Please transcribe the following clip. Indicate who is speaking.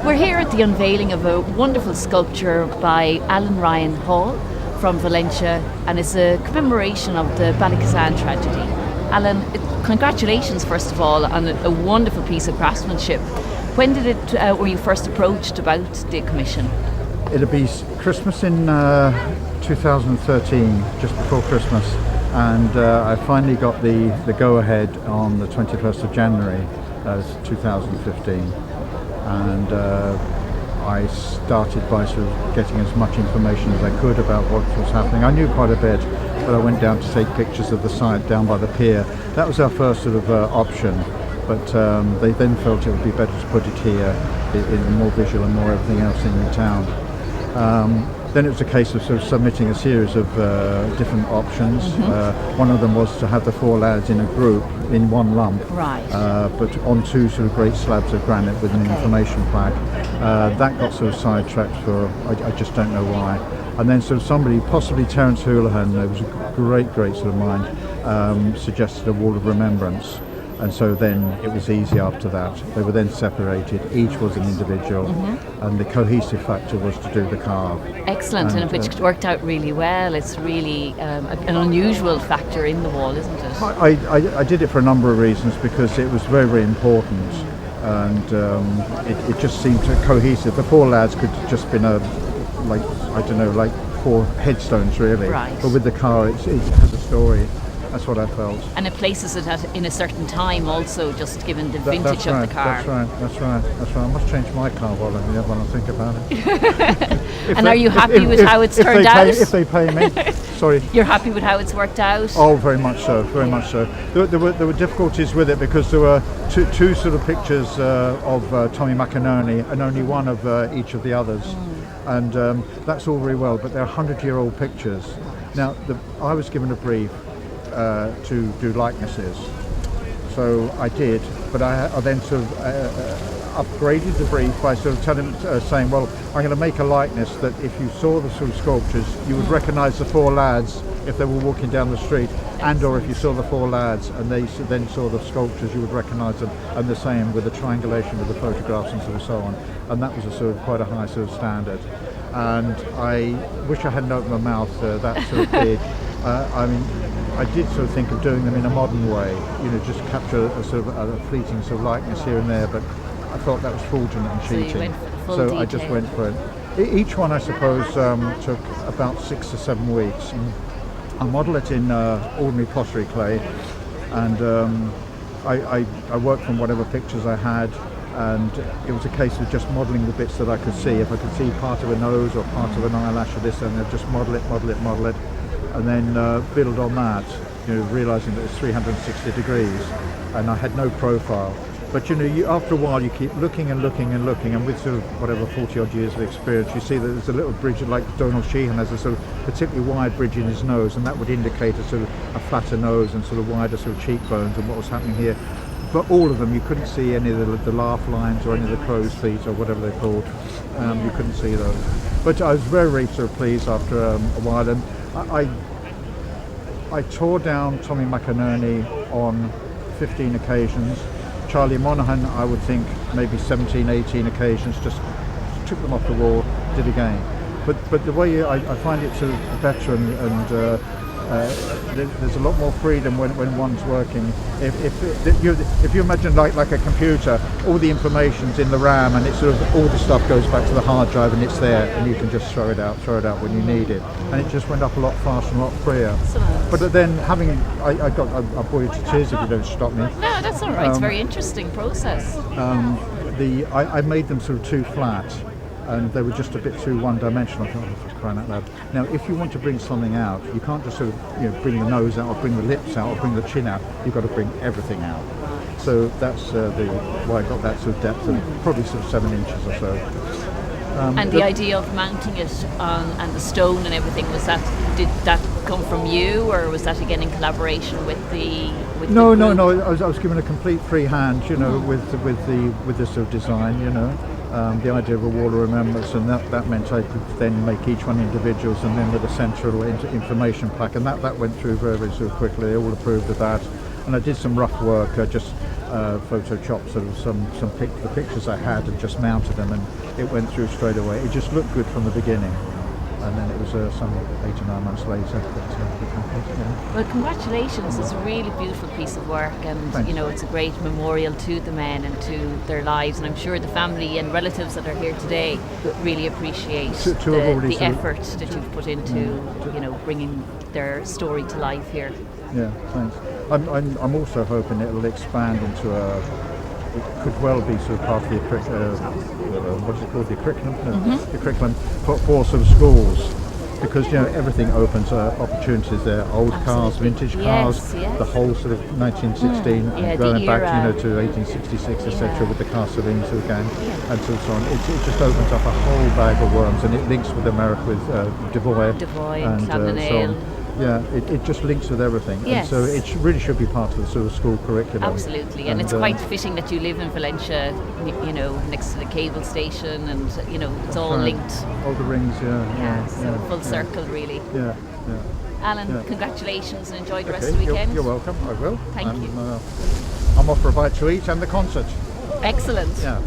Speaker 1: We're here at the unveiling of a wonderful sculpture by Alan Ryan Hall from Valencia, and it's a commemoration of the Bachem tragedy. Alan, congratulations first of all on a wonderful piece of craftsmanship. When were you first approached about the commission?
Speaker 2: It'll be Christmas in 2013, just before Christmas, and I finally got the go-ahead on the 21st of January 2015, and I started by sort of getting as much information as I could about what was happening. I knew quite a bit, but I went down to take pictures of the site down by the pier. That was our first sort of option, but they then felt it would be better to put it here in more visual and more everything else in the town. Then it was a case of sort of submitting a series of different options. One of them was to have the four lads in a group in one lump,
Speaker 1: right.
Speaker 2: But on two sort of great slabs of granite with an information plaque. That got sort of sidetracked for, I just don't know why. And then sort of somebody, possibly Terence Houlihan, who was a great sort of mind, suggested a wall of remembrance. And so then it was easy after that. They were then separated, each was an individual, and the cohesive factor was to do the carve.
Speaker 1: Excellent, and which worked out really well. It's really an unusual factor in the wall, isn't it?
Speaker 2: I did it for a number of reasons, because it was very important, and it just seemed cohesive. The four lads could have just been like four headstones really.
Speaker 1: Right.
Speaker 2: But with the car, it has a story. That's what I felt.
Speaker 1: And it places it in a certain time also, just given the vintage of the car.
Speaker 2: That's right. I must change my car when I think about it.
Speaker 1: And are you happy with how it's turned out?
Speaker 2: If they pay me. Sorry.
Speaker 1: You're happy with how it's worked out?
Speaker 2: Oh, very much so. There were difficulties with it, because there were two sort of pictures of Tommy McInerney and only one of each of the others. And that's all very well, but they're 100-year-old pictures. Now, I was given a brief to do likenesses, so I did, but I then sort of upgraded the brief by sort of saying, well, I'm going to make a likeness that if you saw the sort of sculptures, you would recognise the four lads if they were walking down the street, and or if you saw the four lads and they then saw the sculptures, you would recognise them, and the same with the triangulation of the photographs and sort of so on. And that was a sort of quite a high sort of standard. And I wish I hadn't opened my mouth that sort of big. I mean, I did sort of think of doing them in a modern way, just capture a sort of a fleeting sort of likeness here and there, but I thought that was fraudulent and cheating.
Speaker 1: So you went for the full
Speaker 2: detail. I just went for it. Each one, I suppose, took about 6 to 7 weeks. And I model it in ordinary pottery clay, and I worked from whatever pictures I had, and it was a case of just modelling the bits that I could see. If I could see part of a nose or part of an eyelash or this, and I'd just model it, and then build on that, realising that it's 360 degrees, and I had no profile. But after a while you keep looking, and with sort of whatever 40 odd years of experience, you see that there's a little bridge, like Donald Sheehan has a sort of particularly wide bridge in his nose, and that would indicate a sort of a flatter nose and sort of wider sort of cheekbones, and what was happening here. But all of them, you couldn't see any of the laugh lines or any of the crow's feet or whatever they're called. You couldn't see those. But I was very sort of pleased after a while, and I tore down Tommy McInerney on 15 occasions. Charlie Monaghan, I would think maybe 17, 18 occasions, just took them off the wall, did again. But the way I find it sort of better, and there's a lot more freedom when one's working. If you imagine like a computer, all the information's in the RAM, and it's sort of all the stuff goes back to the hard drive, and it's there, and you can just throw it out when you need it. And it just went up a lot faster and a lot freer. But then I'll bore you to tears if you don't stop me.
Speaker 1: No, that's all right. It's a very interesting process.
Speaker 2: I made them sort of too flat, and they were just a bit too one-dimensional. I thought, oh, for crying out loud. Now, if you want to bring something out, you can't just sort of bring the nose out, or bring the lips out, or bring the chin out. You've got to bring everything out. So that's why I got that sort of depth, and probably sort of 7 inches or so.
Speaker 1: And the idea of mounting it on, and the stone and everything, did that come from you, or was that again in collaboration with the?
Speaker 2: No. I was given a complete free hand, with this sort of design, the idea of a wall of remembrance, and that meant I could then make each one individuals, and then with a central information plaque, and that went through very, very sort of quickly. They all approved of that, and I did some rough work, just photoshopped sort of the pictures I had and just mounted them, and it went through straight away. It just looked good from the beginning. And then it was some 8 or 9 months later that it happened. Yeah.
Speaker 1: Well, congratulations! It's a really beautiful piece of work, and
Speaker 2: Thanks.
Speaker 1: it's a great memorial to the men and to their lives. And I'm sure the family and relatives that are here today really appreciate the effort that you've put into, bringing their story to life here.
Speaker 2: Yeah, thanks. I'm also hoping it'll expand into it could well be sort of part of the what is it called, the curriculum? No, the curriculum for sort of schools, because everything opens opportunities there. Old cars, vintage cars, the whole sort of 1916 and going back to 1866, etc. with the Castlevines again, and so on. It just opens up a whole bag of worms, and it links with America, with Devoy and so on. Yeah, it just links with everything, and so it really should be part of the sort of school curriculum.
Speaker 1: Absolutely, and it's quite fitting that you live in Valencia, next to the cable station, and it's all linked.
Speaker 2: All the rings,
Speaker 1: full circle, really.
Speaker 2: Yeah.
Speaker 1: Alan, congratulations, and enjoy the rest of the weekend.
Speaker 2: You're welcome. I will.
Speaker 1: Thank you.
Speaker 2: I'm off for a bite to eat and the concert.
Speaker 1: Excellent.
Speaker 2: Yeah.